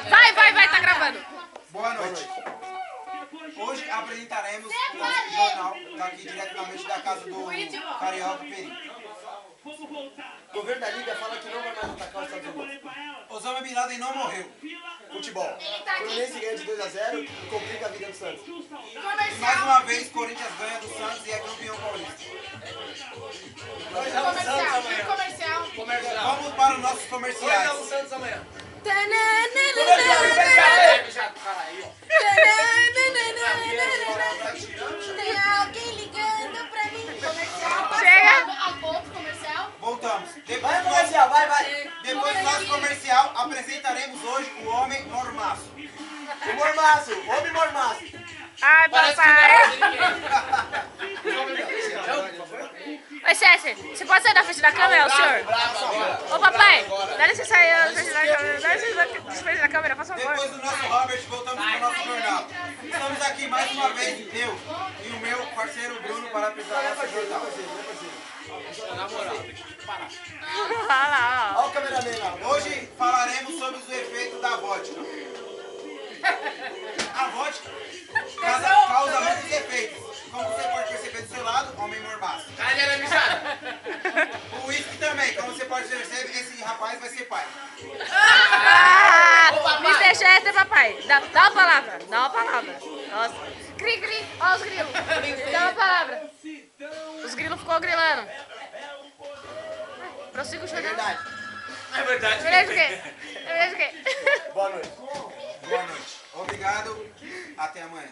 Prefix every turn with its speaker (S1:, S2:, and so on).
S1: Vai, tá gravando.
S2: Boa noite. Hoje apresentaremos o nosso jornal daqui diretamente da casa do Carioca Peri.
S3: O governo da Líbia fala que não vai mais atacar os Estados Unidos.
S2: Osama Bin Laden não morreu.
S3: Futebol. Fluminense ganha de 2-0 e complica a vida do Santos.
S2: E mais uma vez, Corinthians ganha do Santos e é campeão paulista.
S4: Comercial.
S2: Vamos para os nossos comerciais.
S4: O Santos amanhã.
S1: Tem alguém ligando pra mim. Chega.
S2: Voltamos.
S3: Vai, comercial, vai.
S2: Depois do nosso comercial, apresentaremos hoje o Homem Mormaço.
S3: O mormaço, homem mormaço.
S1: Ai, papai. Oi, César, você pode sair da frente da câmera, o senhor? Ô, papai, dá licença aí da frente da câmera. Dá licença da frente da câmera, por favor.
S2: Depois do nosso Robert, voltamos para o nosso jornal. Estamos aqui mais uma vez, eu e o meu parceiro Bruno, para apresentar o nosso jornal.
S4: Na moral, tem que parar.
S1: Olha lá,
S3: Olha o cameraman lá.
S2: Hoje falaremos sobre os efeitos da vodka. A vodka causa muitos efeitos. Como você pode perceber do seu lado, homem mormaço.
S4: Cadê a mijada?
S2: O uísque também, como você pode perceber, esse rapaz vai ser pai.
S1: Mr. Chester, papai. Dá uma palavra. Nossa. Cri. Ó os grilos. Dá uma palavra. Os grilos ficou grilando. Prossiga o show.
S3: É verdade.
S4: É verdade.
S1: Beleza o quê?
S3: Boa noite.
S2: Boa noite. Obrigado. Até amanhã.